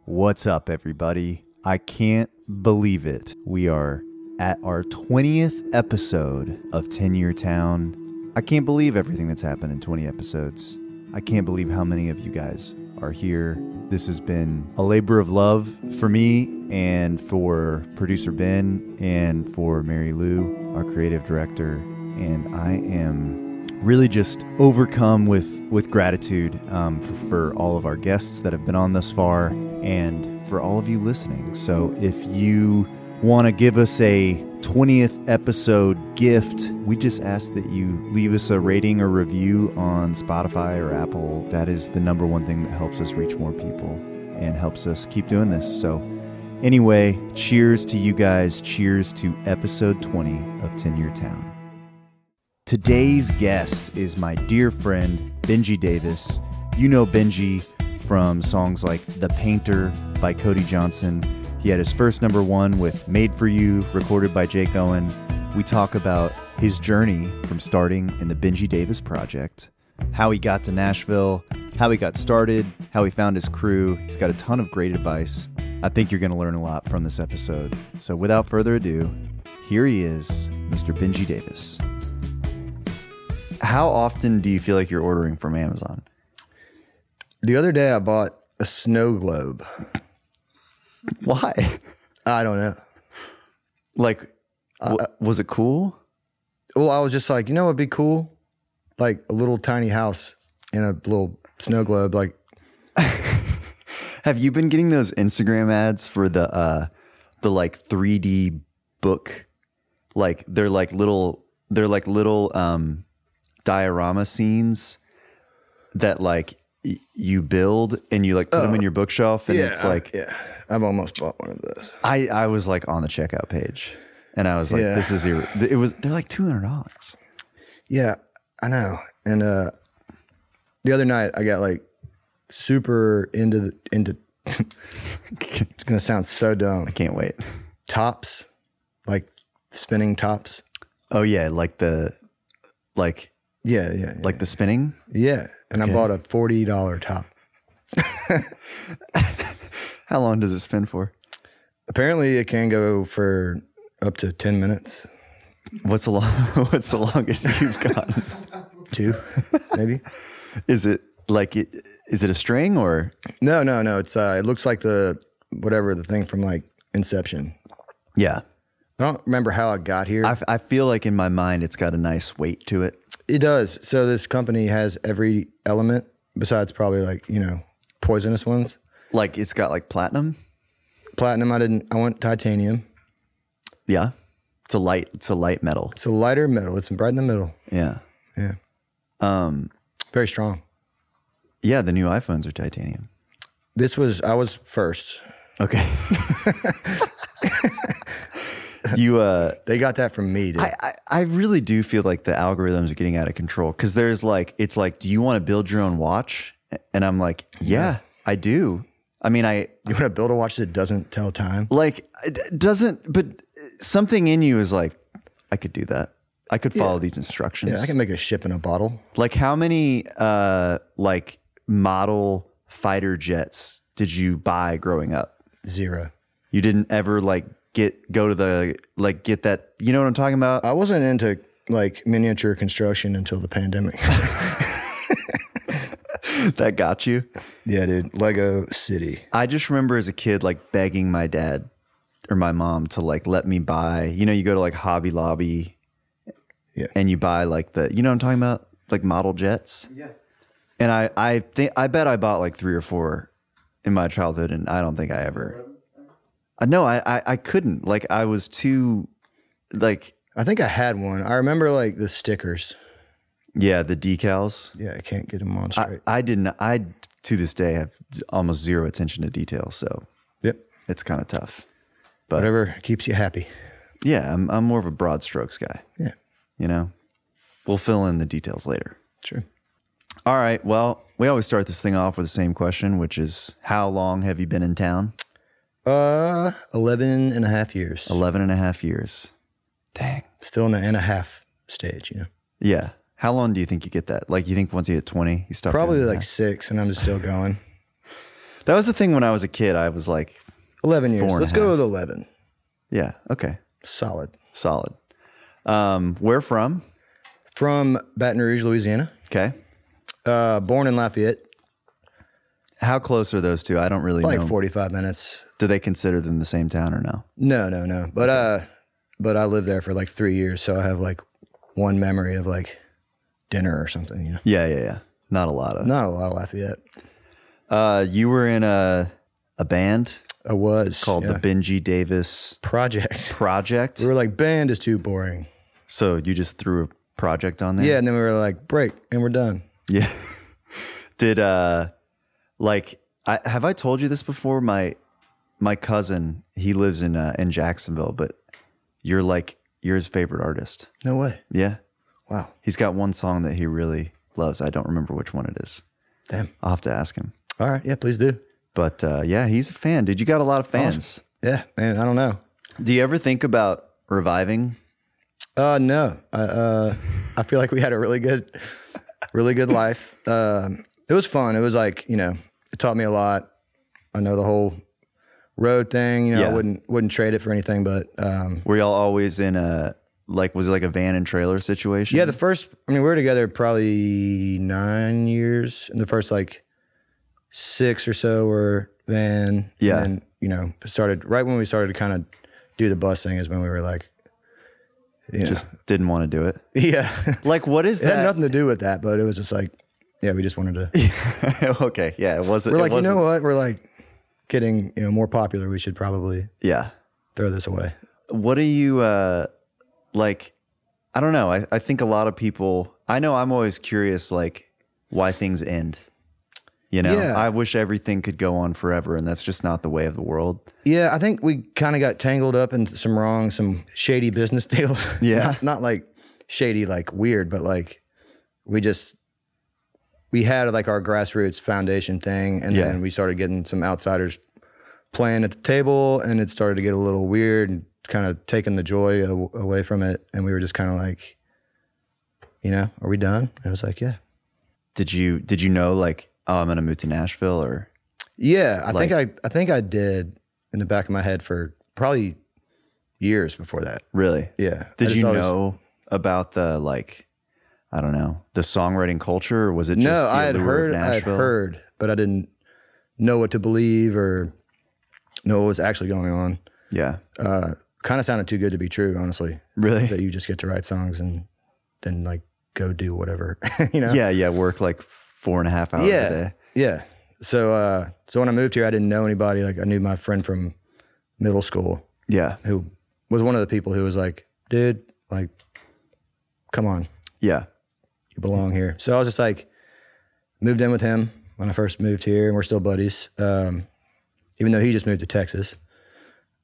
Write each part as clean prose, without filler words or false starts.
What's up, everybody? I can't believe it. We are at our 20th episode of 10-Year Town. I can't believe everything that's happened in 20 episodes. I can't believe how many of you guys are here. This has been a labor of love for me and for producer Ben and for Mary Lou, our creative director. And I am really just overcome with gratitude for all of our guests that have been on thus far and for all of you listening. So if you want to give us a 20th episode gift, we just ask that you leave us a rating or review on Spotify or Apple. That is the number one thing that helps us reach more people and helps us keep doing this. So anyway, cheers to you guys. Cheers to episode 20 of 10-Year Town. Today's guest is my dear friend, Benjy Davis. You know Benjy from songs like The Painter by Cody Johnson. He had his first number one with Made For You, recorded by Jake Owen. We talk about his journey from starting in the Benjy Davis Project, how he got to Nashville, how he got started, how he found his crew. He's got a ton of great advice. I think you're going to learn a lot from this episode. So without further ado, here he is, Mr. Benjy Davis. How often do you feel like you're ordering from Amazon? The other day I bought a snow globe. Why? I don't know. Like, was it cool? Well, I was just like, you know what'd be cool? Like a little tiny house in a little snow globe. Like, have you been getting those Instagram ads for the like 3D book? Like they're like little diorama scenes that like you build and you like put them in your bookshelf and it's like I've almost bought one of those. I was like on the checkout page and I was like, this is they're like $200. Yeah, I know. And the other night I got like super into it's gonna sound so dumb. I can't wait. Tops, like spinning tops. Oh yeah, like Yeah. Like the spinning? Yeah. And I bought a $40 top. How long does it spin for? Apparently it can go for up to 10 minutes. What's the longest you've gotten? 2, maybe. Is it a string or? No. It's it looks like the thing from like Inception. Yeah. I don't remember how I got here. I feel like in my mind it's got a nice weight to it. It does. So this company has every element besides probably like, poisonous ones. Like it's got like platinum? Platinum, I want titanium. Yeah. It's a light metal. It's a lighter metal. It's right in the middle. Yeah. Yeah. Very strong. Yeah, the new iPhones are titanium. I was first. Okay. They got that from me, dude. I really do feel like the algorithms are getting out of control because there's like, it's like, do you want to build your own watch? And I'm like, yeah, I do. I mean, you want to build a watch that doesn't tell time? Like, it doesn't, but something in you is like, I could do that. I could follow these instructions. Yeah, I can make a ship in a bottle. Like how many like model fighter jets did you buy growing up? 0. You didn't ever like get that, you know what I'm talking about? I wasn't into like miniature construction until the pandemic. That got you? Yeah, dude. Lego City. I just remember as a kid like begging my dad or my mom to like let me buy, you go to like Hobby Lobby and you buy like you know what I'm talking about? Like model jets. Yeah. And I bet I bought like 3 or 4 in my childhood and I don't think I ever. No, I couldn't. Like I was too like. I think I had one. I remember like the stickers. Yeah, the decals. Yeah, I can't get them on straight. I didn't. I to this day have almost zero attention to detail, so it's kind of tough. But whatever keeps you happy. Yeah, I'm more of a broad strokes guy. Yeah, we'll fill in the details later. Sure. All right. Well, we always start this thing off with the same question, which is, how long have you been in town? 11 and a half years. 11 and a half years. Dang. Still in the and a half stage, Yeah. How long do you think you get that? Like, you think once you hit 20, you stop? Probably like 6, and I'm just still going. That was the thing when I was a kid. I was like 11 years. 4.5. Let's go with 11. Yeah. Okay. Solid. Where from? From Baton Rouge, Louisiana. Okay. Born in Lafayette. How close are those two? I don't really know. Like 45 minutes. Do they consider them the same town or no? No. But I lived there for like 3 years, so I have like one memory of like dinner or something, you know? Yeah. Not a lot of Lafayette. You were in a band? I was. Called the Benjy Davis Project. We were like, band is too boring. So you just threw a project on there? Yeah, and then we were like, break, and we're done. Yeah. Did, have I told you this before? My cousin, he lives in Jacksonville, but you're his favorite artist. No way. Yeah. Wow. He's got one song that he really loves. I don't remember which one it is. Damn. I'll have to ask him. All right. Yeah, please do. But yeah, he's a fan. Dude, you got a lot of fans. Awesome. Yeah, man. I don't know. Do you ever think about reviving? No. I feel like we had a really good life. It was fun. It was like, you know, it taught me a lot. I know the whole road thing, you know, I wouldn't trade it for anything, but were y'all always in was it like a van and trailer situation? Yeah, we were together probably 9 years, and the first like 6 or so were van. Yeah. And then, you know, right when we started to kind of do the bus thing is when we were like, just didn't want to do it. Yeah. Like, what is that? It had nothing to do with that, but it was just like, yeah, we just wanted to. Okay. Yeah. It wasn't. We're like, you know what? We're like getting, you know, more popular. We should probably throw this away. What do you, like, I don't know. I think a lot of people, I know I'm always curious, like, why things end. You know, I wish everything could go on forever, and that's just not the way of the world. Yeah, I think we kind of got tangled up in some shady business deals. Yeah. not like shady, like weird, but like we had like our grassroots foundation thing, and then we started getting some outsiders playing at the table, and it started to get a little weird and kind of taking the joy away from it. And we were just kind of like, you know, are we done? And it was like, yeah. Did you know, like, oh, I'm going to move to Nashville, or? Yeah, I think I did in the back of my head for probably years before that. Really? Yeah. Did you know about the, like, I don't know, the songwriting culture, or was it just I had heard, but I didn't know what to believe or know what was actually going on. Yeah. Kind of sounded too good to be true, honestly. Really? That you just get to write songs and then like go do whatever, you know? Yeah. Work like 4.5 hours a day. Yeah. So when I moved here, I didn't know anybody. Like, I knew my friend from middle school. Yeah. Who was one of the people who was like, dude, like, come on. Yeah. You belong here. So I was just like, moved in with him when I first moved here, and we're still buddies. Even though he just moved to Texas.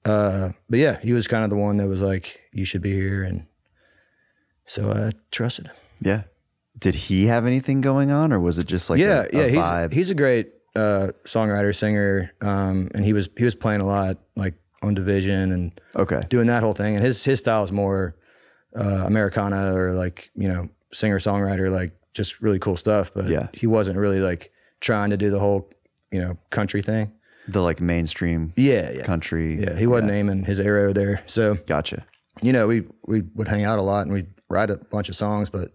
But yeah, he was kind of the one that was like, you should be here. And so I trusted him. Yeah. Did he have anything going on, or was it just like a vibe? He's a great songwriter, singer, and he was playing a lot, like on Division and doing that whole thing. And his style is more Americana, or like, you know, singer songwriter, like just really cool stuff. But he wasn't really like trying to do the whole, you know, country thing. The like mainstream country. Yeah, he wasn't aiming his arrow there. So gotcha. You know, we would hang out a lot and we'd write a bunch of songs, but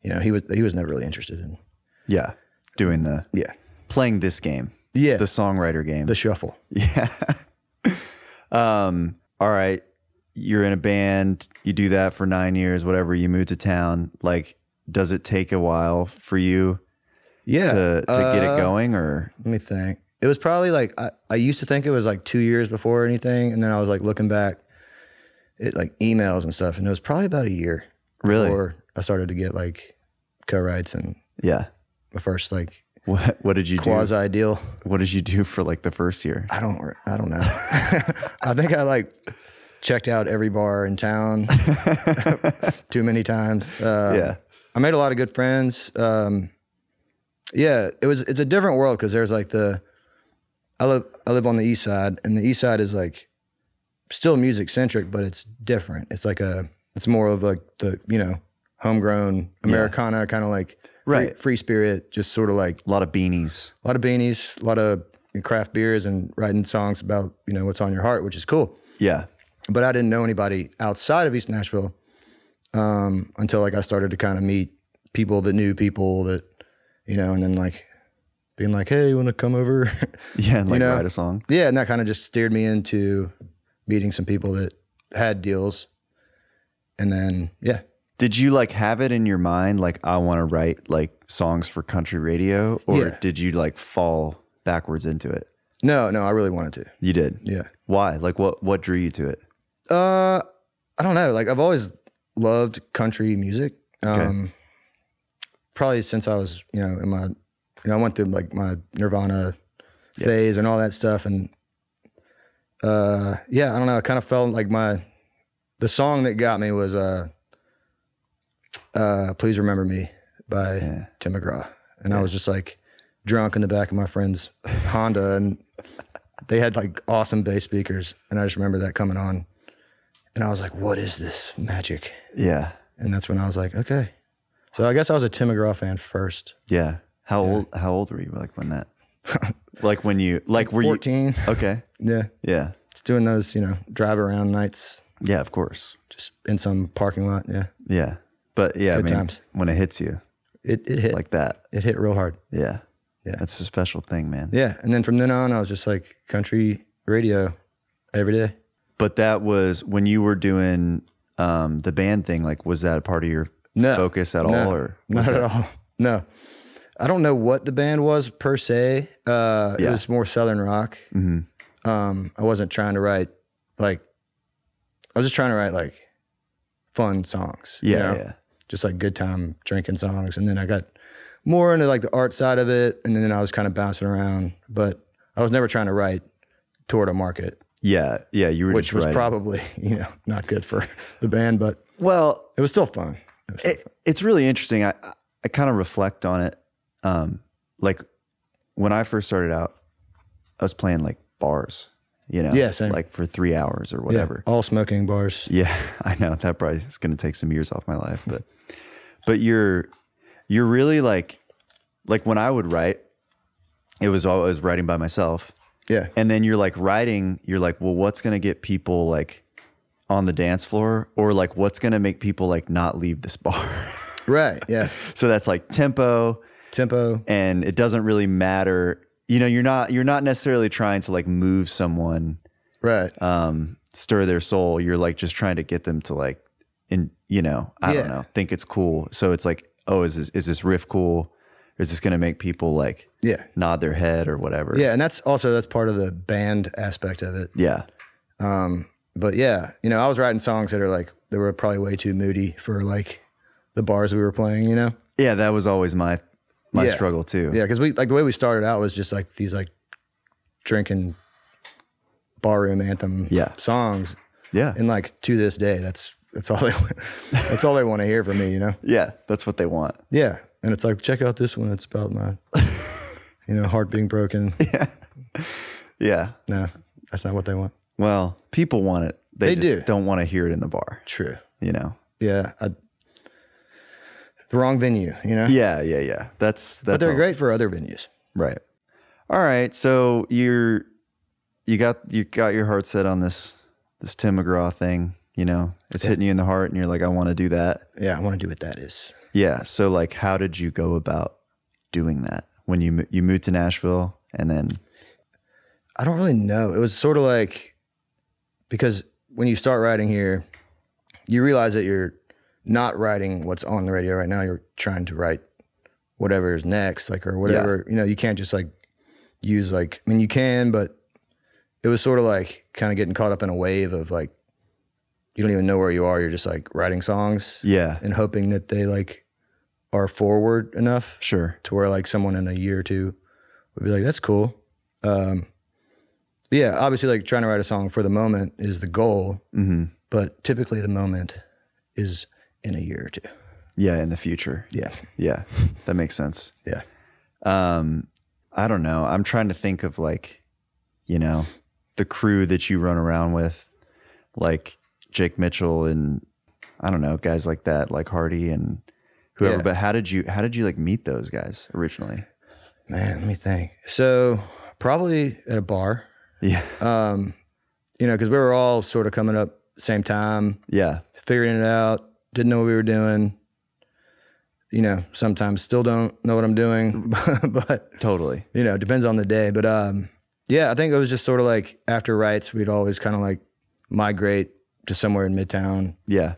you know, he was never really interested in doing playing this game. Yeah. The songwriter game. The shuffle. Yeah. All right. You're in a band, you do that for 9 years, whatever, you move to town. Like, does it take a while for you to get it going, or? Let me think. It was probably like, I used to think it was like 2 years before anything. And then I was like looking back at like emails and stuff. And it was probably about a year. Really? Before I started to get like co-writes and my first like, what did you do? Quasi deal. What did you do for like the first year? I don't know. I think I like checked out every bar in town too many times. I made a lot of good friends. It's a different world. 'Cause there's like I live on the east side, and the east side is like still music centric, but it's different. It's like it's more of like the, you know, homegrown Americana, kind of like free spirit, just sort of like a lot of beanies, a lot of craft beers and writing songs about, you know, what's on your heart, which is cool. Yeah. But I didn't know anybody outside of East Nashville until like I started to kind of meet people that knew people that, you know, and then like being like, hey, you want to come over? Yeah, and like you know? write a song. Yeah, and that kind of just steered me into meeting some people that had deals. And then, yeah. Did you like have it in your mind, like, I want to write like songs for country radio? Or did you like fall backwards into it? No, I really wanted to. You did? Yeah. Why? Like what drew you to it? I don't know. Like I've always loved country music. Probably since I was, you know, in my, you know, I went through like my Nirvana phase and all that stuff. And yeah, I don't know. I kind of felt like the song that got me was Please Remember Me by Tim McGraw. And I was just like drunk in the back of my friend's Honda, and they had like awesome bass speakers. And I just remember that coming on, and I was like, what is this magic? Yeah. And that's when I was like, okay. So I guess I was a Tim McGraw fan first. Yeah. How old were you like when that, like when you, like were 14. you? Okay. Yeah. Yeah. Just doing those, you know, drive around nights. Yeah, of course. Just in some parking lot. Yeah. Yeah. But yeah, Good times. When it hits you. It hit. Like that. It hit real hard. Yeah. Yeah. That's a special thing, man. Yeah. And then from then on, I was just like country radio every day. But that was when you were doing the band thing, like was that a part of your focus at all? Or not at all. No. I don't know what the band was per se. It was more Southern rock. Mm-hmm. I wasn't trying to write I was just trying to write like fun songs. Yeah. You know? Yeah. Just like good time drinking songs. And then I got more into like the art side of it. And then I was kind of bouncing around, but I was never trying to write toward a market. Yeah. Yeah. You were which was probably, you know, not good for the band, but it was still fun. It's really interesting. I kind of reflect on it. Like when I first started out, I was playing like bars, you know, same. Like for 3 hours or whatever. Yeah, all smoking bars. Yeah, I know that probably is going to take some years off my life, but you're really like when I would write, it was always writing by myself. Yeah. And then you're like writing, you're like, well, what's going to get people like on the dance floor, or like what's going to make people like not leave this bar? Right. Yeah. So that's like tempo, and it doesn't really matter. You know, you're not necessarily trying to like move someone, right? Stir their soul. You're like just trying to get them to like, I don't know, think it's cool. So it's like, oh, is this riff cool? Is this going to make people like nod their head or whatever? Yeah, and that's part of the band aspect of it. Yeah. But yeah, you know, I was writing songs that were probably way too moody for like the bars we were playing, you know? Yeah, that was always my struggle too. Yeah, because we like the way we started out was just like these like drinking barroom anthem songs. Yeah. And like to this day, that's all they want to hear from me, you know? Yeah, that's what they want. Yeah. And it's like, check out this one. It's about my heart being broken. Yeah. Yeah. No, that's not what they want. Well, people want it. They just don't want to hear it in the bar. True. You know? Yeah. The wrong venue, you know? Yeah. But they're great for other venues. Right. All right. So you got your heart set on this Tim McGraw thing, you know, it's hitting you in the heart and you're like, I want to do that. Yeah. I want to do what that is. Yeah. So like, how did you go about doing that when you moved to Nashville? And then I don't really know. It was sort of like, because when you start writing here, you realize that you're not writing what's on the radio right now. You're trying to write whatever is next, like, or whatever, you know, you can't just like use like, I mean, you can, but it was sort of like kind of getting caught up in a wave of like, you don't even know where you are. You're just like writing songs. Yeah. And hoping that they like are forward enough. Sure. To where like someone in a year or two would be like, that's cool. But yeah, obviously like trying to write a song for the moment is the goal, but typically the moment is in a year or two. Yeah. In the future. Yeah. Yeah. That makes sense. Yeah. I don't know. I'm trying to think of like, you know, the crew that you run around with, like Jake Mitchell and I don't know, guys like that, like Hardy and whoever, but how did you like meet those guys originally? Man, let me think. So Probably at a bar. Yeah. You know, because we were all sort of coming up same time. Yeah. Figuring it out. Didn't know what we were doing. You know, sometimes still don't know what I'm doing, but totally, you know, depends on the day. But yeah, I think it was just sort of like after Wrights, we'd always kind of like migrate to somewhere in Midtown. Yeah.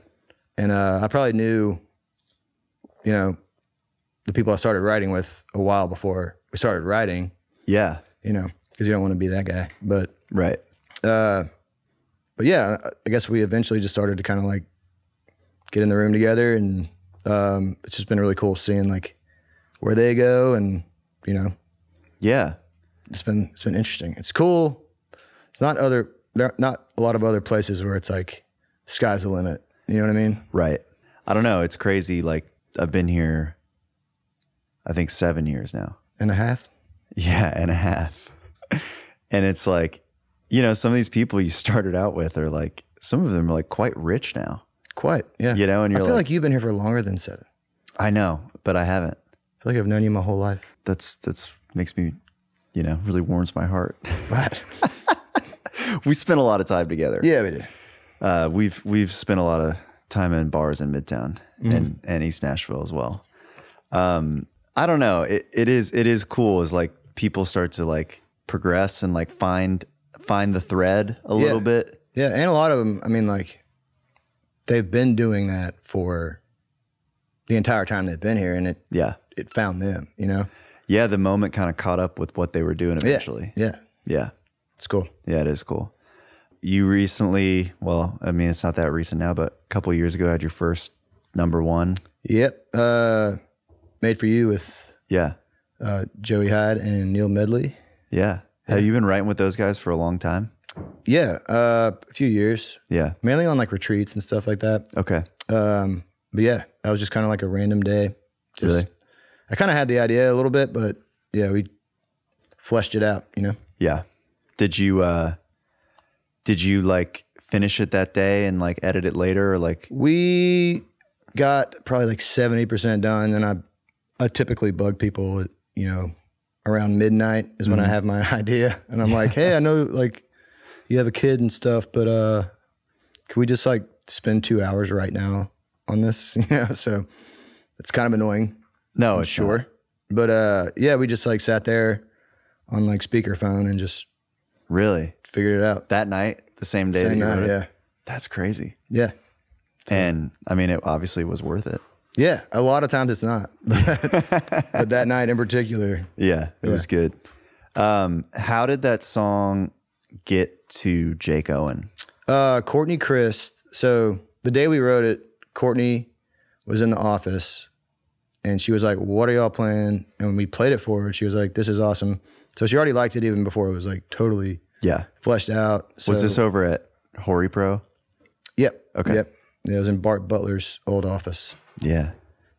And I probably knew, you know, the people I started writing with a while before we started writing. Yeah. You know, because you don't want to be that guy. But right. But yeah, I guess we eventually just started to kind of like get in the room together, and it's just been really cool seeing like where they go, and you know, yeah, it's been interesting. It's cool. It's not there are not a lot of other places where it's like sky's the limit. You know what I mean? Right. I don't know. It's crazy. Like I've been here, I think 7 years now. And a half? Yeah, and a half. And it's like, you know, some of these people you started out with are like, some of them are like quite rich now. Quite, yeah. You know, and I feel like you've been here for longer than 7. I know, but I haven't. I feel like I've known you my whole life. That's makes me, you know, really warms my heart. What? We spent a lot of time together. Yeah, we did. We've spent a lot of time in bars in Midtown and East Nashville as well. I don't know. It is cool as like people start to like progress and like find the thread a little bit. Yeah, and a lot of them, I mean, like they've been doing that for the entire time they've been here, and it found them, you know? Yeah, the moment kind of caught up with what they were doing eventually. Yeah. It's cool. Yeah, it is cool. You recently, well, I mean, it's not that recent now, but a couple of years ago had your first #1. Yep. Made for You with Joey Hyde and Neil Medley. Yeah. Have you been writing with those guys for a long time? Yeah, a few years. Yeah. Mainly on like retreats and stuff like that. Okay. But yeah, that was just kind of like a random day. Really? I kind of had the idea a little bit, but yeah, we fleshed it out, you know? Yeah. Did you like finish it that day and like edit it later, or like? We got probably like 70% done, and I typically bug people at, you know, around midnight is when I have my idea, and I'm like, hey, I know like you have a kid and stuff, but can we just like spend 2 hours right now on this? You know, so it's kind of annoying. No, I'm it's sure. not. But yeah, we just like sat there on like speakerphone and just really figured it out that night, the same day. Same that you night, wrote it? yeah. That's crazy. Yeah. And I mean, it obviously was worth it. Yeah, a lot of times it's not, but that night in particular. Yeah, it was good. How did that song get to Jake Owen? Courtney Christ. So the day we wrote it, Courtney was in the office, and she was like, what are y'all playing? And when we played it for her, she was like, this is awesome. So she already liked it even before it was like totally fleshed out. So, was this over at Hori Pro? Yep. Okay. Yep. Yeah, it was in Bart Butler's old office. Yeah.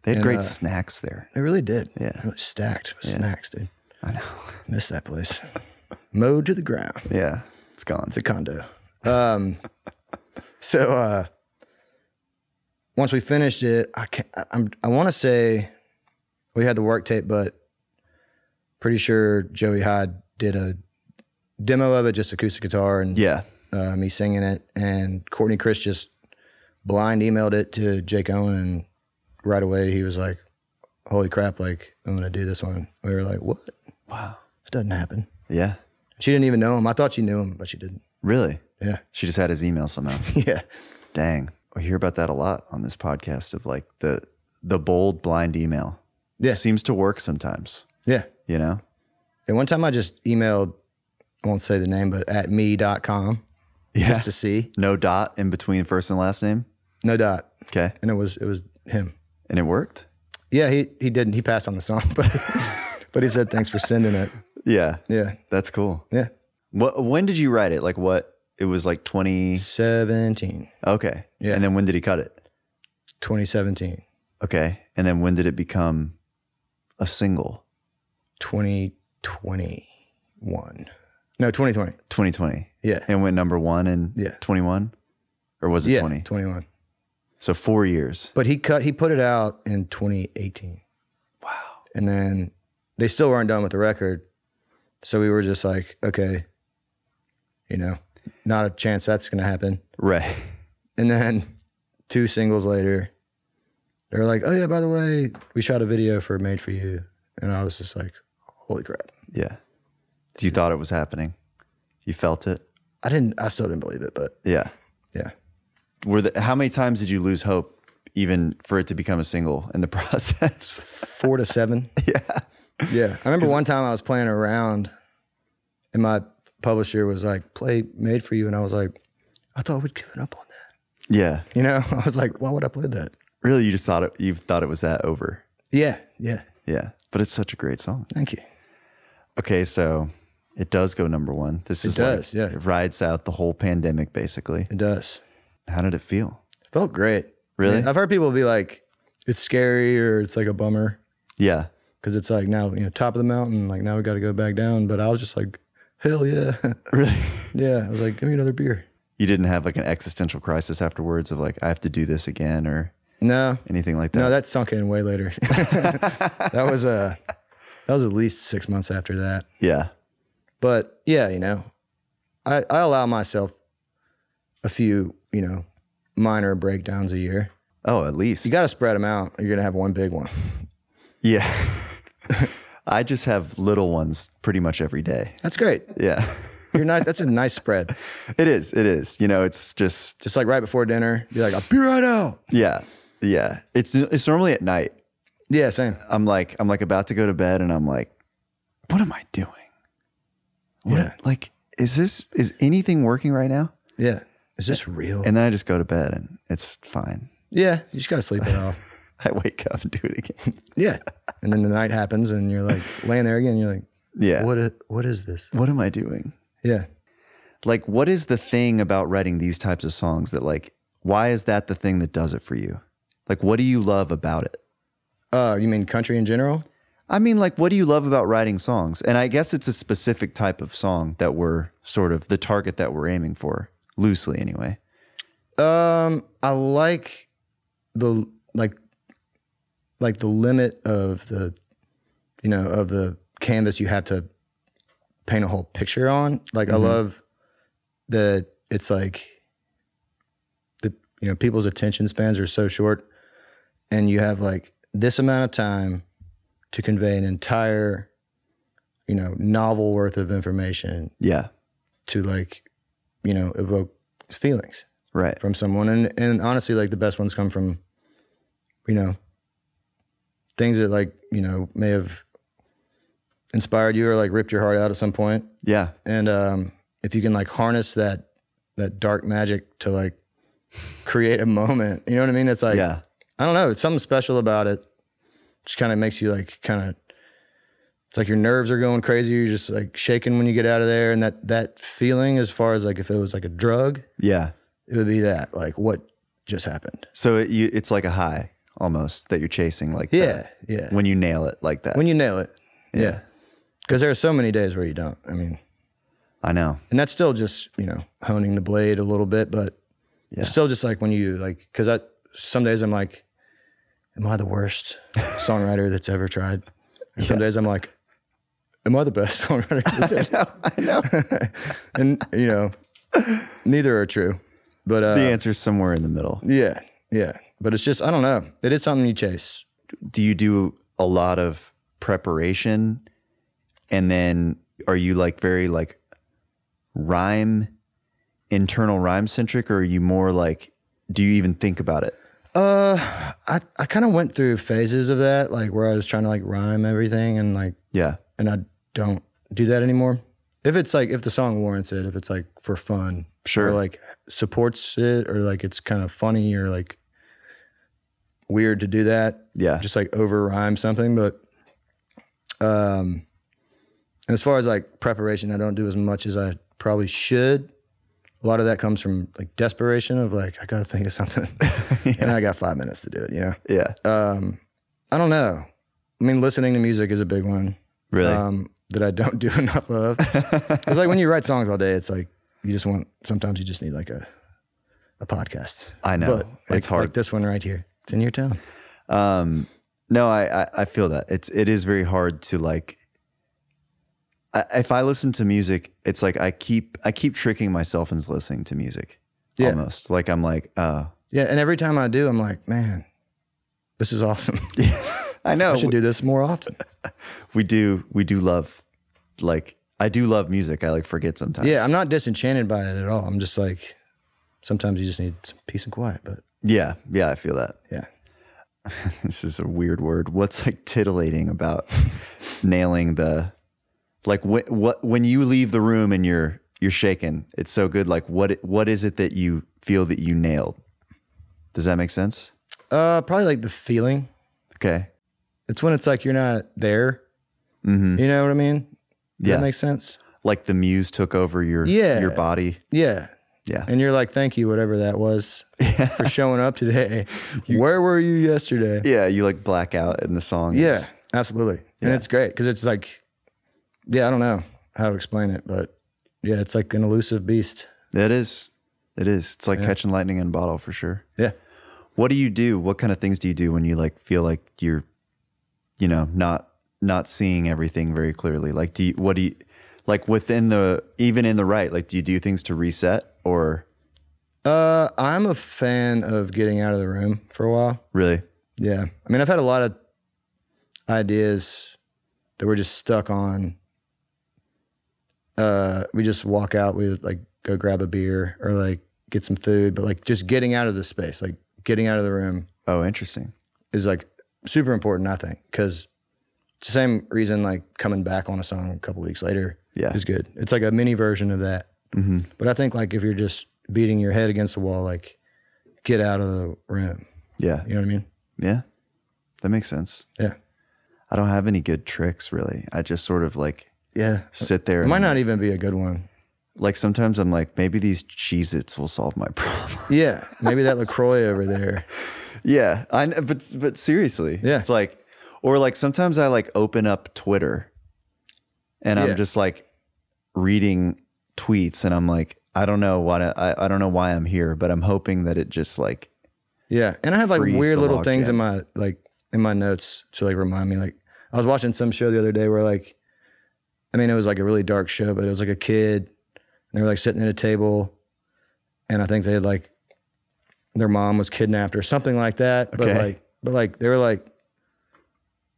They had great snacks there. They really did. Yeah. It was stacked with snacks, dude. I know. Miss that place. Mowed to the ground. Yeah. It's gone. It's a condo. So once we finished it, I want to say we had the work tape, but pretty sure Joey Hyde did a demo of it, just acoustic guitar and me singing it. And Courtney Chris just blind emailed it to Jake Owen, and right away he was like, holy crap, like I'm going to do this one. We were like, what? Wow. It doesn't happen. Yeah. She didn't even know him. I thought she knew him, but she didn't. Really? Yeah. She just had his email somehow. Yeah. Dang. We hear about that a lot on this podcast of like the bold blind email. Yeah. Seems to work sometimes. Yeah. You know? And one time I just emailed, I won't say the name, but at me.com just to see. No dot in between first and last name? No dot. Okay. And it was him. And it worked? Yeah, he didn't. He passed on the song, but he said, thanks for sending it. Yeah. Yeah. That's cool. Yeah. When did you write it? Like what? It was like 2017. Okay. Yeah. And then when did he cut it? 2017. Okay. And then when did it become a single? 2021. No, 2020. 2020. Yeah. And went #1 in 21? Or was it 20? 21. So 4 years. But he put it out in 2018. Wow. And then they still weren't done with the record. So we were just like, okay, you know, not a chance that's going to happen. Right. And then 2 singles later, they're like, oh yeah, by the way, we shot a video for Made for You. And I was just like, holy crap. Yeah. You thought it was happening. You felt it. I still didn't believe it, but yeah. Yeah. How many times did you lose hope even for it to become a single in the process? 4 to 7. Yeah. Yeah. I remember one time I was playing around and my publisher was like, play Made for You. And I was like, I thought we'd given up on that. Yeah. You know, I was like, why would I play that? Really? You thought it was that over? Yeah. Yeah. Yeah. But it's such a great song. Thank you. Okay. So it does go number 1. It rides out the whole pandemic, basically. It does. How did it feel? It felt great. Really? I've heard people be like, it's scary or it's like a bummer. Yeah. Because it's like now, top of the mountain, like now we got to go back down. But I was just like, hell yeah. Really? Yeah. I was like, give me another beer. You didn't have like an existential crisis afterwards of like, I have to do this again or anything like that? No, that sunk in way later. That was at least 6 months after that. Yeah. But yeah, I allow myself a few, minor breakdowns a year. Oh, at least. You got to spread them out. You're going to have one big one. Yeah. I just have little ones pretty much every day. That's great. Yeah. You're nice. That's a nice spread. It is. It's just like right before dinner, you're like, I'll be right out. Yeah. Yeah. It's normally at night. Yeah, same. I'm like about to go to bed and I'm like, what am I doing? Yeah. Like, is anything working right now? Yeah. Is this real? And then I just go to bed and it's fine. Yeah. You just got to sleep it off. I wake up and do it again. Yeah. And then the night happens and you're like laying there again. You're like, yeah. What is this? What am I doing? Yeah. Like, what is the thing about writing these types of songs that like, why is that the thing that does it for you? Like, what do you love about it? You mean country in general? I mean, like, what do you love about writing songs? And I guess it's a specific type of song that we're sort of the target that we're aiming for, loosely anyway. I like the the limit of the, of the canvas you have to paint a whole picture on. Like, I love that it's like people's attention spans are so short and you have like this amount of time to convey an entire, novel worth of information. Yeah. To like, evoke feelings. Right. From someone. And honestly, like the best ones come from, things that like, may have inspired you or like ripped your heart out at some point. Yeah. And if you can like harness that dark magic to like create a moment, you know what I mean? It's like, I don't know, it's something special about it. Just kind of makes you like it's like your nerves are going crazy. You're just like shaking when you get out of there. And that feeling, as far as like if it was like a drug, it would be that, like what just happened. So it's like a high almost that you're chasing, like yeah. When you nail it like that. When you nail it, yeah. Because there are so many days where you don't. I mean, I know, and that's still just honing the blade a little bit, but it's still just like when you like, because some days I'm like, am I the worst songwriter that's ever tried? And some days I'm like, am I the best songwriter that's ever I know. And neither are true. But the answer is somewhere in the middle. Yeah. Yeah. But it's just, I don't know. It is something you chase. Do you do a lot of preparation? And then are you like very like internal rhyme centric, or are you more like, do you even think about it? I kind of went through phases of that, like where I was trying to like rhyme everything and like, and I don't do that anymore. If it's like, if the song warrants it, if it's like for fun, or like supports it, or like it's kind of funny or like weird to do that. Yeah. Just like over rhyme something. But, as far as like preparation, I don't do as much as I probably should. A lot of that comes from like desperation of like, I got to think of something and I got 5 minutes to do it, Yeah. I don't know. I mean, listening to music is a big one. Really? That I don't do enough of. It's like when you write songs all day, it's like, sometimes you just need like a podcast. I know. But like, it's hard. Like this one right here. It's in your town. No, I feel that. It is very hard to like if I listen to music, it's like I keep tricking myself into listening to music. Yeah. Almost like I'm like, oh. Yeah. And every time I do, I'm like, man, this is awesome. I know. I should do this more often. We do love, like, I do love music. I like forget sometimes. Yeah. I'm not disenchanted by it at all. I'm just like, sometimes you just need some peace and quiet, but. Yeah. Yeah. I feel that. Yeah. This is a weird word. What's like titillating about nailing the, like when you leave the room and you're shaking, it's so good. Like what is it that you feel that you nailed? Does that make sense? Probably like the feeling. Okay. It's when it's like you're not there. Mm-hmm. You know what I mean? Does that make sense? Like the muse took over your body. Yeah. Yeah. And you're like, thank you, whatever that was, for showing up today. Where were you yesterday? Yeah. You like black out in the song. Yeah, absolutely. And it's great because it's like, yeah, I don't know how to explain it, but yeah, it's like an elusive beast. It is. It is. It's like catching lightning in a bottle for sure. Yeah. What do you do? What kind of things do you do when you like feel like you're, you know, not seeing everything very clearly? Like, what do you like even in the right, like, do you do things to reset or? I'm a fan of getting out of the room for a while. Really? Yeah. I mean, I've had a lot of ideas that we're just stuck on. We just walk out, we like go grab a beer or like get some food, but like just getting out of the space, like getting out of the room. Oh, interesting. Is like super important, I think, because it's the same reason like coming back on a song a couple weeks later is good. It's like a mini version of that. Mm-hmm. But I think like if you're just beating your head against the wall, like get out of the room. Yeah. You know what I mean? Yeah. That makes sense. Yeah. I don't have any good tricks really. I just sort of like sit there. It might not even be a good one. Like sometimes I'm like, maybe these Cheez-Its will solve my problem. Yeah. Maybe that LaCroix over there. Yeah. But seriously. Yeah. It's like, or like sometimes I like open up Twitter and I'm just like reading tweets and I'm like, I don't know I don't know why I'm here, but I'm hoping that it just like. Yeah. And I have like weird little things in my notes to like remind me. Like I was watching some show the other day where like, I mean, it was like a really dark show, but it was like a kid and they were like sitting at a table and I think they had like, their mom was kidnapped or something like that. Okay. But like they were like,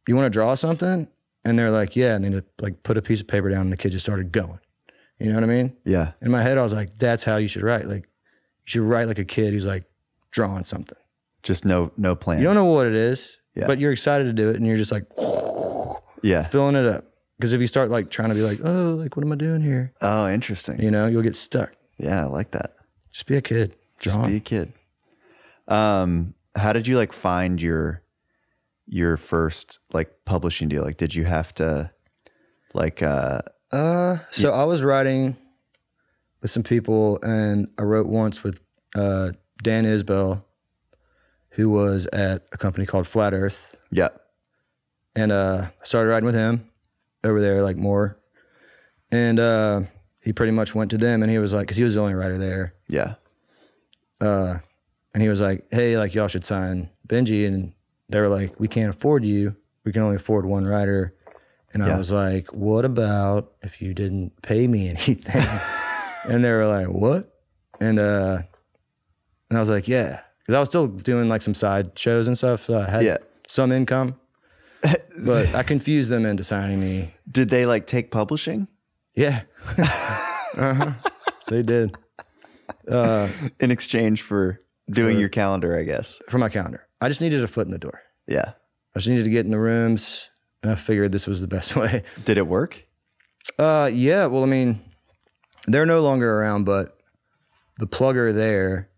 you want to draw something? And they're like, yeah. And they just like put a piece of paper down and the kid just started going. You know what I mean? Yeah. In my head, I was like, that's how you should write. Like you should write like a kid who's like drawing something. Just no plan. You don't know what it is, but you're excited to do it. And you're just like, filling it up. Because if you start like trying to be like, oh, like what am I doing here? Oh, interesting. You know, you'll get stuck. Yeah, I like that. Just be a kid. Just be a kid. How did you like find your first like publishing deal? Like, did you have to like, so I was writing with some people and I wrote once with, Dan Isbell, who was at a company called Flat Earth. Yeah. And, I started writing with him over there, like more. And, he pretty much went to them and he was like, cause he was the only writer there. Yeah. And he was like, hey, like y'all should sign Benjy. And they were like, we can't afford you. We can only afford one writer. And I was like, what about if you didn't pay me anything? And they were like, what? And I was like, yeah. Because I was still doing like some side shows and stuff. So I had some income. But I confused them into signing me. Did they like take publishing? Yeah. They did. In exchange for doing your calendar, I guess. For my calendar. I just needed a foot in the door. Yeah. I just needed to get in the rooms. And I figured this was the best way. Did it work? Yeah. Well, I mean, they're no longer around, but the plugger there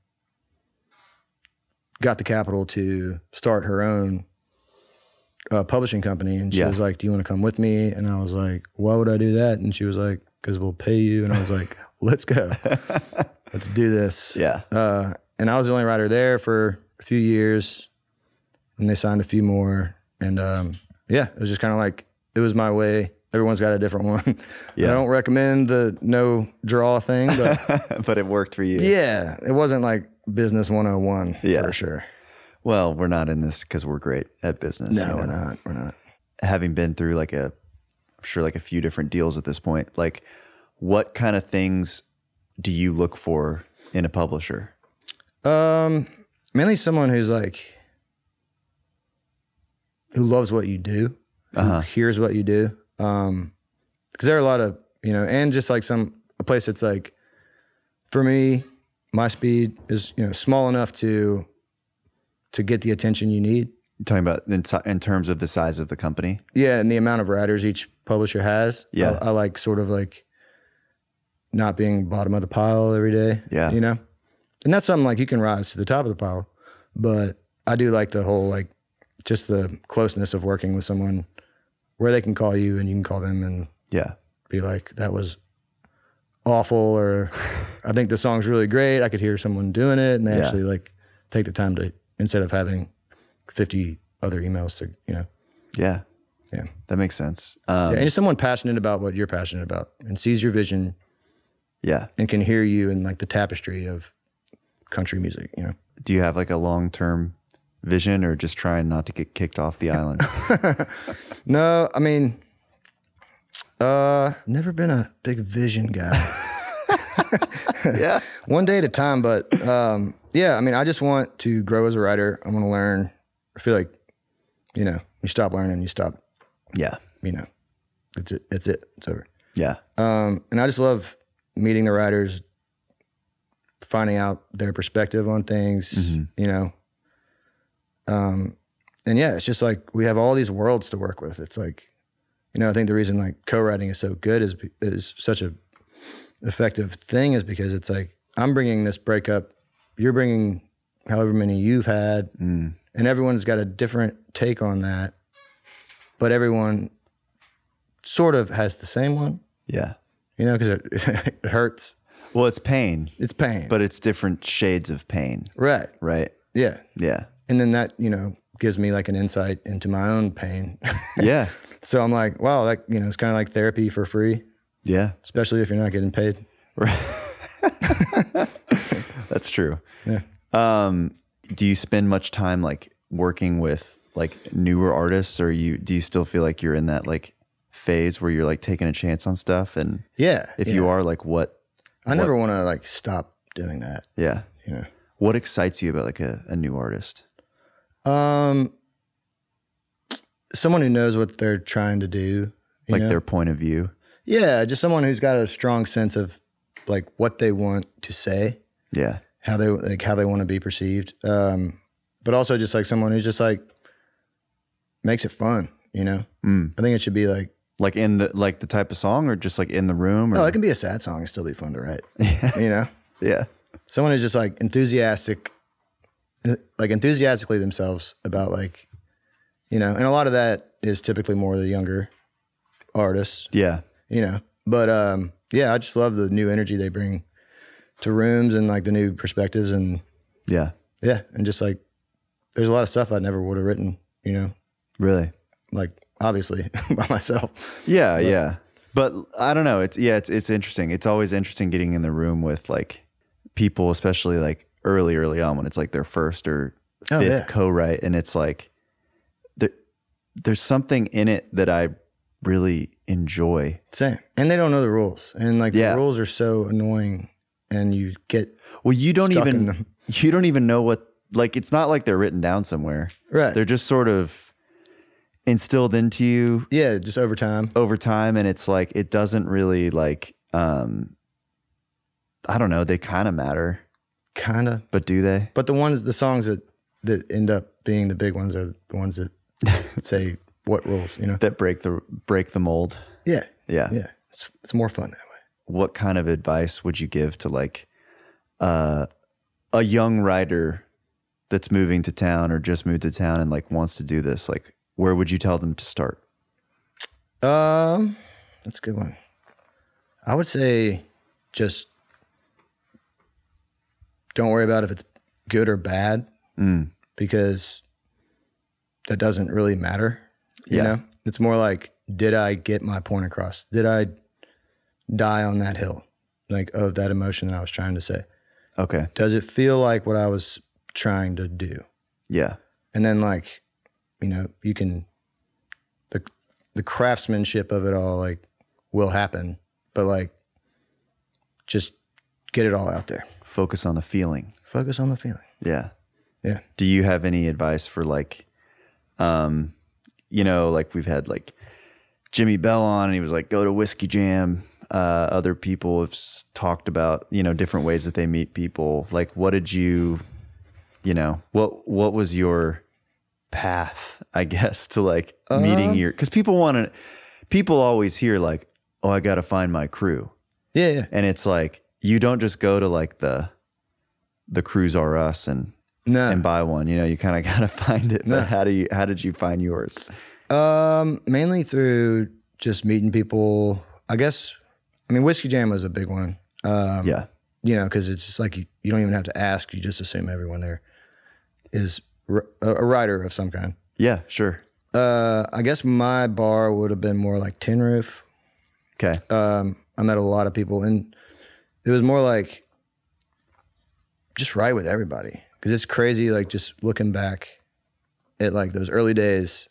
got the capital to start her own publishing company. And she was like, do you want to come with me? And I was like, why would I do that? And she was like, because we'll pay you. And I was like, let's go. Let's do this. Yeah. And I was the only writer there for a few years. And they signed a few more. And it was just kind of like, it was my way. Everyone's got a different one. Yeah. I don't recommend the no draw thing, but but it worked for you. Yeah. It wasn't like business 101 for sure. Well, we're not in this because we're great at business. No, we're not. We're not. Having been through like a sure like a few different deals at this point. Like, what kind of things do you look for in a publisher? Mainly someone who's like, who loves what you do, who hears what you do. Cause there are a lot of, you know, and just like a place that's like, for me, my speed is, you know, small enough to get the attention you need. You're talking about in terms of the size of the company? Yeah. And the amount of writers each publisher has. Yeah. I like sort of like not being bottom of the pile every day. Yeah. You know? And that's something like you can rise to the top of the pile, but I do like the whole, like just the closeness of working with someone where they can call you and you can call them and be like, that was awful, or I think the song's really great. I could hear someone doing it, and they actually like take the time to, instead of having 50 other emails to, you know. Yeah. Yeah. That makes sense. And just someone passionate about what you're passionate about and sees your vision. Yeah. And can hear you in like the tapestry of country music, you know. Do you have like a long-term vision, or just trying not to get kicked off the island? No, I mean, never been a big vision guy. Yeah. One day at a time, but yeah, I mean, I just want to grow as a writer. I want to learn. I feel like, you know, you stop learning, you stop. Yeah. You know, it's it. It's over. Yeah. And I just love meeting the writers, finding out their perspective on things, you know. And yeah, it's just like we have all these worlds to work with. It's like, you know, I think the reason like co-writing is so good is such a effective thing is because it's like, I'm bringing this breakup, you're bringing however many you've had, and everyone's got a different take on that, but everyone sort of has the same one. Yeah. You know, because it hurts. Well, it's pain. It's pain. But it's different shades of pain. Right. Right. Yeah. Yeah. And then that, you know, gives me like an insight into my own pain. Yeah. So I'm like, wow, that, you know, it's kind of like therapy for free. Yeah. Especially if you're not getting paid. Right. That's true. Yeah. Do you spend much time like working with like newer artists, or do you still feel like you're in that like phase where you're like taking a chance on stuff? And if you are, like I never want to like stop doing that. Yeah. You know, what excites you about like a new artist? Someone who knows what they're trying to do, like their point of view. Yeah. Just someone who's got a strong sense of like what they want to say. Yeah. How they want to be perceived. But also just like someone who's just like makes it fun, you know? I think it should be like in the type of song, or just like in the room? Or? No, it can be a sad song and still be fun to write. You know? Yeah. Someone who's just like enthusiastically themselves about like, you know, and a lot of that is typically more the younger artists. Yeah. You know, but yeah, I just love the new energy they bring to rooms and like the new perspectives and yeah. And just like, there's a lot of stuff I never would have written, you know? Really? Like obviously by myself. Yeah. Yeah. But I don't know. It's interesting. It's always interesting getting in the room with like people, especially like early on when it's like their first or fifth co-write. And it's like, there's something in it that I really enjoy. Same. And they don't know the rules. And like the rules are so annoying, and you get you don't even know what, like, it's not like they're written down somewhere. Right. They're just sort of instilled into you. Yeah. Just over time. And it's like, it doesn't really like, I don't know. They kind of matter. Kind of. But do they? But the songs that end up being the big ones are the ones that say what rules, you know, that break the mold. Yeah. Yeah. Yeah. It's more fun that way. What kind of advice would you give to like a young writer that's moving to town or just moved to town and like wants to do this? Like, where would you tell them to start? That's a good one. I would say just don't worry about if it's good or bad, because that doesn't really matter. You know, it's more like, did I get my point across? Did I die on that hill, like of that emotion that I was trying to say? Okay. Does it feel like what I was trying to do? Yeah. And then like, you know, you can, the craftsmanship of it all, like, will happen, but like, just get it all out there. Focus on the feeling. Focus on the feeling. Yeah. Yeah. Do you have any advice for like, you know, like we've had like Jimmy Bell on and he was like, go to Whiskey Jam. Other people have talked about, you know, different ways that they meet people. Like, what did you know, what was your path, I guess, to like meeting your, cause people always hear like, oh, I got to find my crew. Yeah, yeah. And it's like, you don't just go to like the Crews R Us and buy one, you know, you kind of got to find it. But how did you find yours? Mainly through just meeting people, I guess. I mean, Whiskey Jam was a big one. Yeah. You know, cause it's just like, you don't even have to ask. You just assume everyone there is a writer of some kind. Yeah, sure. I guess my bar would have been more like Tin Roof. Okay. I met a lot of people, and it was more like just write with everybody. Cause it's crazy. Like just looking back at like those early days,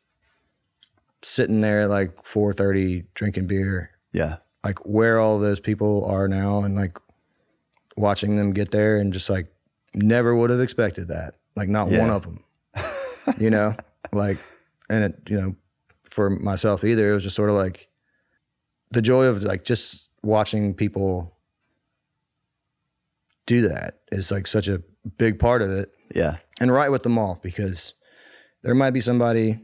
sitting there at like 4:30 drinking beer. Yeah. Like where all those people are now, and like watching them get there, and just like never would have expected that. Like not one of them, you know, like, and it, you know, for myself either, it was just sort of like the joy of like just watching people do that is like such a big part of it. Yeah. And write with them all, because there might be somebody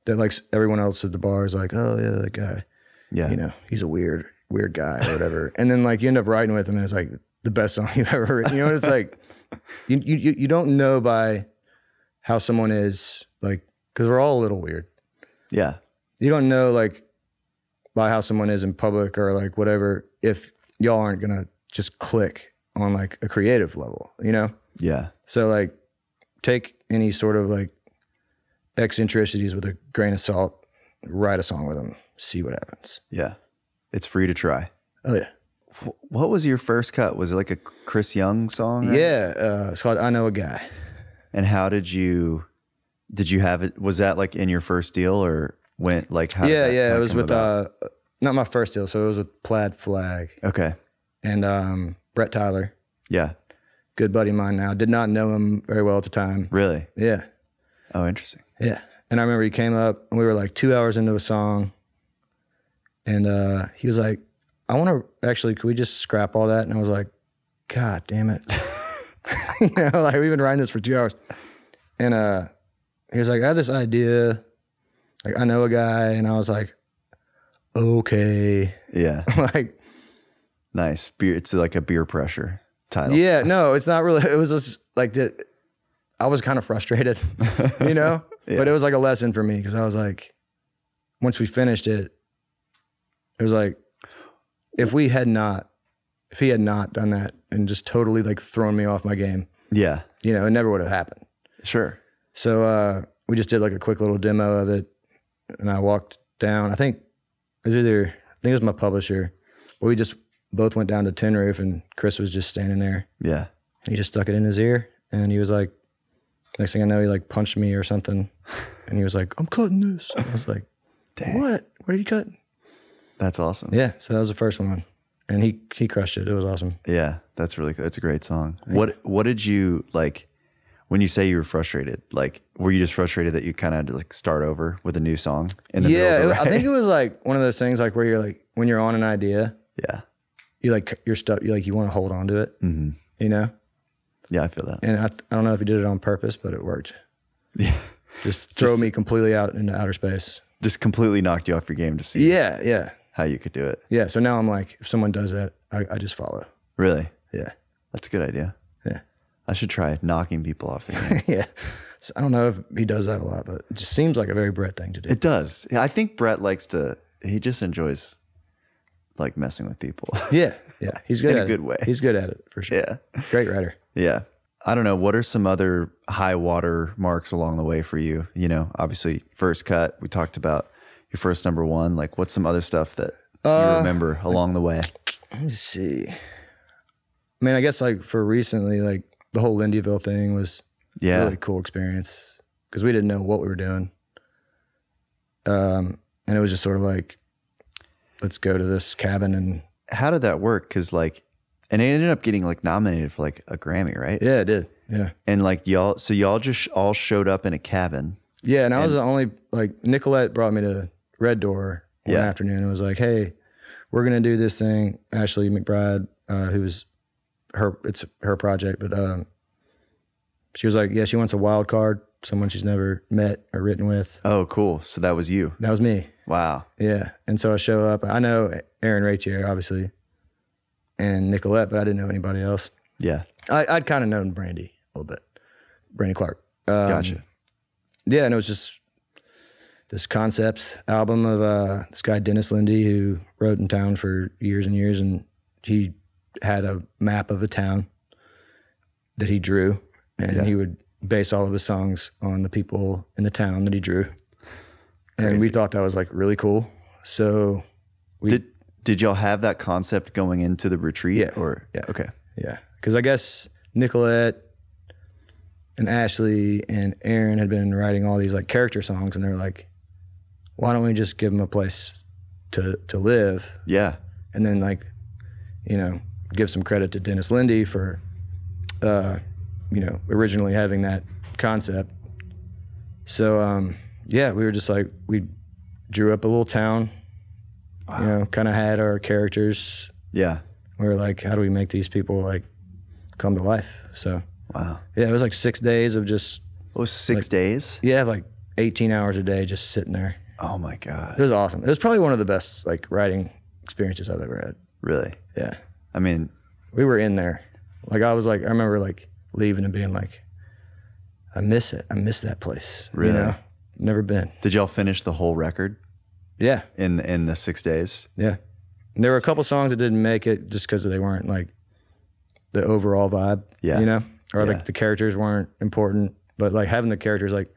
that like everyone else at the bar is like, oh yeah, that guy. Yeah. You know, he's a weird guy or whatever. And then like you end up writing with him and it's like the best song you've ever written. You know, it's like, you don't know by how someone is, like, cause we're all a little weird. Yeah. You don't know like by how someone is in public or like whatever, if y'all aren't gonna just click on like a creative level, you know? Yeah. So like take any sort of like eccentricities with a grain of salt, write a song with them, see what happens. Yeah. It's free to try. Oh yeah. What was your first cut? Was it like a Chris Young song? Right? Yeah. It's called I Know a Guy. And how did you have it? Was that like in your first deal or went like, how? Yeah. It was with, not my first deal. So it was with Plaid Flag. Okay. And, Brett Tyler. Yeah. Good buddy of mine now. Did not know him very well at the time. Really? Yeah. Oh, interesting. Yeah. And I remember he came up and we were like 2 hours into a song. And he was like, I want to actually, could we just scrap all that? And I was like, God damn it. You know, like we've been writing this for 2 hours. And he was like, I have this idea. Like, I know a guy. And I was like, okay. Yeah. Like, nice. Beer. It's like a beer pressure title. Yeah. No, it's not really. It was just like that. I was kind of frustrated, you know, yeah. But it was like a lesson for me. Cause I was like, once we finished it, it was like, if he had not done that and just totally like thrown me off my game. Yeah. You know, it never would have happened. Sure. So, we just did like a quick little demo of it and I walked down, I think it was my publisher, but we just both went down to Tin Roof and Chris was just standing there. Yeah. And he just stuck it in his ear and he was like, next thing I know, he like punched me or something. And he was like, I'm cutting this. And I was like, dang. What are you cutting? That's awesome. Yeah. So that was the first one. And he crushed it. It was awesome. Yeah. That's really good. It's a great song. What did you like when you say you were frustrated? Like, were you just frustrated that you kind of had to like start over with a new song? I think it was like one of those things like where you're like, when you're on an idea. Yeah. You like, you're stuck. You want to hold on to it, you know? Yeah, I feel that. And I don't know if you did it on purpose, but it worked. Yeah. Just throw me completely out into outer space. Just completely knocked you off your game to see. Yeah. How you could do it. Yeah. So now I'm like, if someone does that, I just follow. Really? Yeah. That's a good idea. Yeah. I should try knocking people off your game. Yeah. So I don't know if he does that a lot, but it just seems like a very Brett thing to do. It does. Yeah. I think Brett he just enjoys like messing with people. Yeah. Yeah. He's good at it. In a good way. He's good at it for sure. Yeah. Great writer. Yeah. I don't know. What are some other high water marks along the way for you? You know, obviously first cut, we talked about your first number one. Like what's some other stuff that you remember along the way? Let me see. I mean, I guess like for recently, like the whole Lindeville thing was a really cool experience because we didn't know what we were doing. And it was just sort of like, let's go to this cabin. And how did that work? Cause like, and it ended up getting like nominated for like a Grammy, right? Yeah, it did. Yeah. And like y'all just all showed up in a cabin. Yeah. And I was the only, like, Nicolette brought me to Red Door one afternoon and was like, hey, we're going to do this thing. Ashley McBryde, it's her project, but she was like, yeah, she wants a wild card, someone she's never met or written with. Oh, cool. So that was you. That was me. Wow. Yeah. And so I show up. I know Aaron Ratier, obviously, and Nicolette, but I didn't know anybody else. Yeah. I'd kind of known Brandy a little bit. Brandy Clark. Gotcha. Yeah, and it was just this concept album of this guy, Dennis Lindy, who wrote in town for years and years, and he had a map of a town that he drew, and he would base all of his songs on the people in the town that he drew. And Crazy. we thought that was like really cool. So did y'all have that concept going into the retreat? Yeah. Or yeah. Okay. Yeah. Because I guess Nicolette and Ashley and Aaron had been writing all these like character songs, and they're like, why don't we just give them a place to live? Yeah. And then, like, you know, give some credit to Dennis Lindy for, you know, originally having that concept. So, yeah, we were just like, we drew up a little town, you know, kind of had our characters. Yeah. We were like, how do we make these people like come to life? So, wow. Yeah, it was like 6 days of just. It was 6 days? Yeah, like 18 hours a day just sitting there. Oh my God. It was awesome. It was probably one of the best like writing experiences I've ever had. Really? Yeah. I mean, we were in there. Like I remember like leaving and being like, I miss it. I miss that place. Really? You know? Never been. Did y'all finish the whole record? Yeah. In the 6 days? Yeah. And there were a couple songs that didn't make it just because they weren't like the overall vibe. Yeah. You know? Or like the characters weren't important. But like having the characters like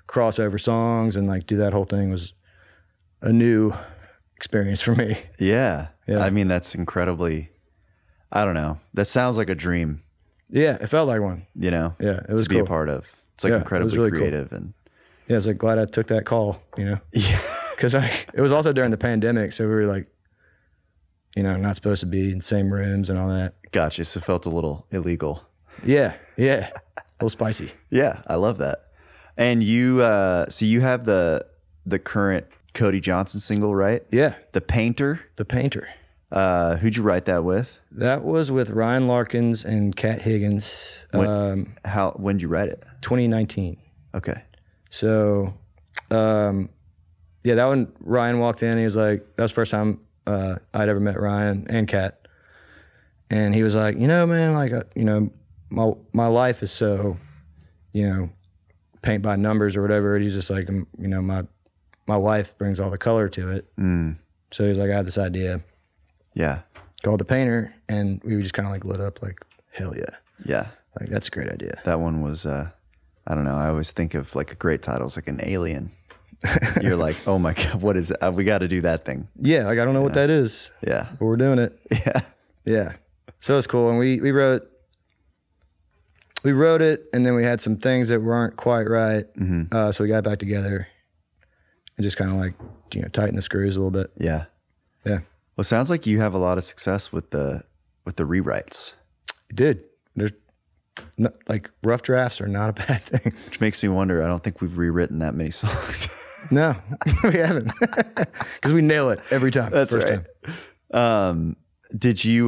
crossover songs and like do that whole thing was a new experience for me. Yeah. Yeah. I mean, that's incredibly, I don't know. That sounds like a dream. Yeah, it felt like one. You know? Yeah, it was to be cool. a part of. It's like incredibly really creative. Cool. And yeah, I was like glad I took that call, you know? Yeah. Because it was also during the pandemic, so we were like, you know, not supposed to be in the same rooms and all that. Gotcha. So it felt a little illegal. Yeah, yeah. A little spicy. Yeah, I love that. And you, so you have the current Cody Johnson single, right? Yeah. The Painter. The Painter. Who'd you write that with? That was with Ryan Larkins and Kat Higgins. When'd you write it? 2019. Okay. So, yeah, that one, Ryan walked in, he was like, that was the first time I'd ever met Ryan and Kat. And he was like, you know, man, like, you know, my life is so, you know, paint by numbers or whatever. And he's just like, you know, my wife brings all the color to it. Mm. So he was like, I have this idea. Yeah. Called The Painter. And we just kind of like lit up like, hell yeah. Yeah. Like, that's a great idea. That one was, I don't know. I always think of like a great title. It's like an alien. You're like, oh my God, what is it? We got to do that thing. Yeah. Like, I don't know what that is. Yeah. But we're doing it. Yeah. Yeah. So it's cool. And we wrote it, and then we had some things that weren't quite right. Mm-hmm. So we got back together and just kind of like, you know, tighten the screws a little bit. Yeah. Yeah. Well, it sounds like you have a lot of success with the rewrites. It did. There's like rough drafts are not a bad thing. Which makes me wonder, I don't think we've rewritten that many songs. No, we haven't. Because we nail it every time. That's first right. Did you,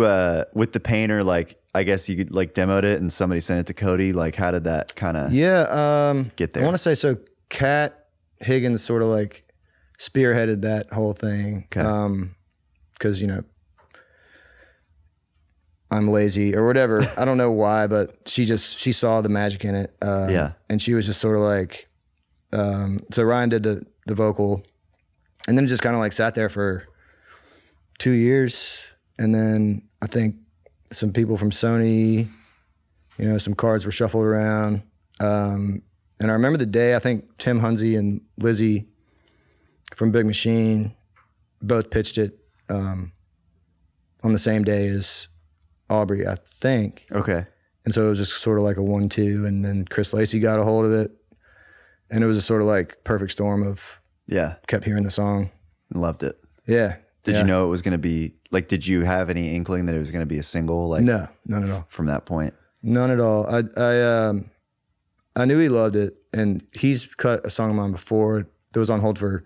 with The Painter, like, I guess you could like demoed it and somebody sent it to Cody. Like, how did that kind of get there? I want to say, so Kat Higgins sort of like spearheaded that whole thing. Okay. Cause you know, I'm lazy or whatever. I don't know why, but she saw the magic in it. Yeah. And she was just sort of like, so Ryan did the vocal, and then just kind of like sat there for 2 years. And then I think some people from Sony, you know, some cards were shuffled around. And I remember the day, I think Tim Hunzy and Lizzie from Big Machine both pitched it on the same day as Aubrey, I think. Okay. And so it was just sort of like a 1-2, and then Chris Lacey got a hold of it. And it was a sort of like perfect storm of, kept hearing the song. and loved it. Yeah. Did you know it was going to be like, did you have any inkling that it was going to be a single? Like, no, none at all. From that point? None at all. I knew he loved it, and he's cut a song of mine before that was on hold for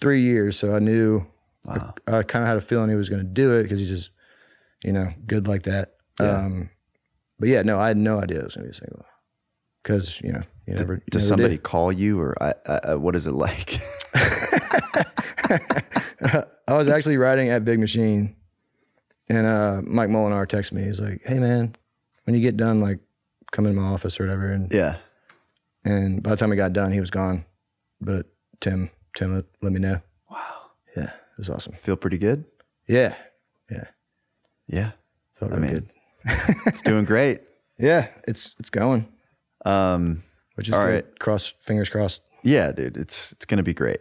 3 years. So I knew, wow. I kind of had a feeling he was going to do it because he's just, you know, good like that. Yeah. But yeah, no, I had no idea it was going to be a single. Because, you know, does somebody call you, or what is it like? I was actually writing at Big Machine, and Mike Molinar texted me. He's like, "Hey man, when you get done, like, come in my office or whatever." And and by the time we got done, he was gone. But Tim let me know. Wow. Yeah, it was awesome. Feel pretty good? Yeah. Felt really good. It's doing great. Yeah, it's going. Which is all good. Right. Fingers crossed. Yeah, dude, it's gonna be great.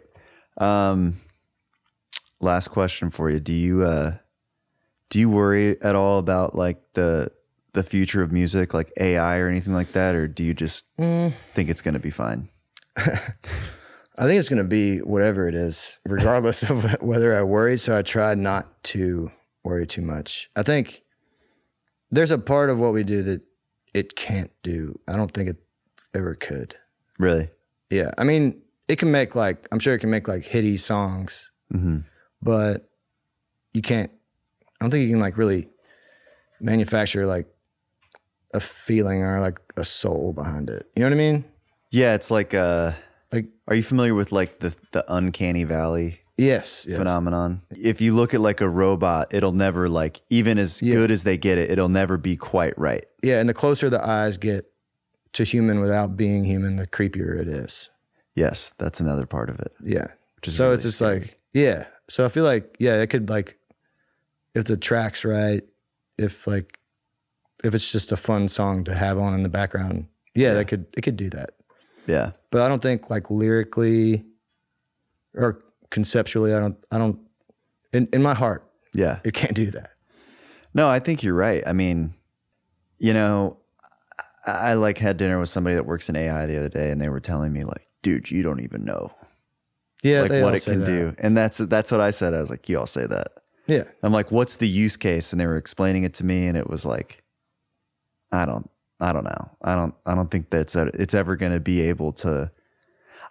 Last question for you. Do you worry at all about like the future of music, like AI or anything like that, or do you just think it's gonna be fine? I think it's gonna be whatever it is, regardless of whether I worry. So I try not to worry too much. I think there's a part of what we do that it can't do. I don't think it ever could. Really? Yeah. I mean, it can make like, I'm sure it can make like hitty songs, but you can't, I don't think you can like really manufacture like a feeling or like a soul behind it. You know what I mean? Yeah. It's like, are you familiar with like the uncanny valley? Yes. Phenomenon. If you look at like a robot, it'll never like, even as good as they get it, it'll never be quite right. Yeah. And the closer the eyes get to human without being human, the creepier it is. Yes. That's another part of it. Yeah. So really it's just scary. like, yeah. So I feel like, yeah, it could like, if the track's right, if it's just a fun song to have on in the background, it could do that. Yeah. But I don't think like lyrically or conceptually, I don't in my heart, it can't do that. No, I think you're right. I mean, you know, I like had dinner with somebody that works in AI the other day, and they were telling me like, dude, you don't even know like what it can do. And that's what I said. I was like, you all say that. Yeah. I'm like, what's the use case? And they were explaining it to me, and it was like, I don't know. I don't think that it's ever going to be able to.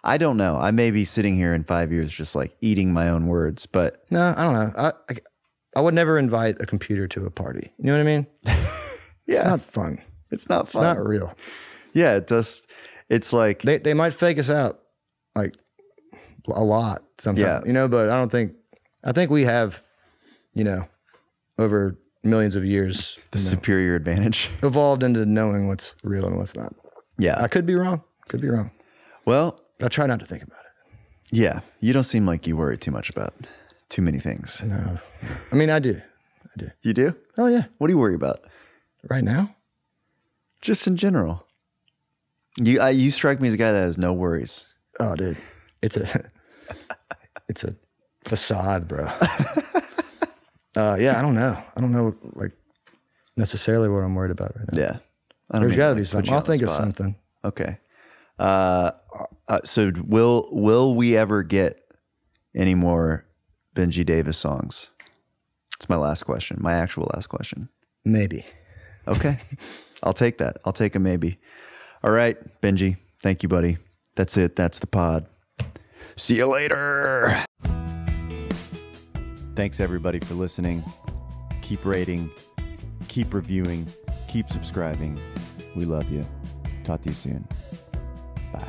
I don't know. I may be sitting here in 5 years just like eating my own words, but no, I don't know. I would never invite a computer to a party. You know what I mean? It's not fun. It's not fun. It's not real. Yeah, it does. It's like they might fake us out like a lot sometimes, you know, but I think we have, you know, over millions of years, the superior advantage evolved into knowing what's real and what's not. Yeah. I could be wrong. Well, but I try not to think about it. Yeah. You don't seem like you worry too much about too many things. No. I mean, I do. You do? Oh yeah. What do you worry about? Right now? Just in general. You strike me as a guy that has no worries. Oh, dude. It's a facade, bro. Yeah, I don't know. I don't know like necessarily what I'm worried about right now. Yeah. There's got to be something. I'll think of something. Okay. So will we ever get any more Benjy Davis songs? It's my last question. My actual last question. Maybe. Okay. I'll take that. I'll take a maybe. All right, Benjy. Thank you, buddy. That's it. That's the pod. See you later. Thanks, everybody, for listening. Keep rating, keep reviewing, keep subscribing. We love you. Talk to you soon. Bye.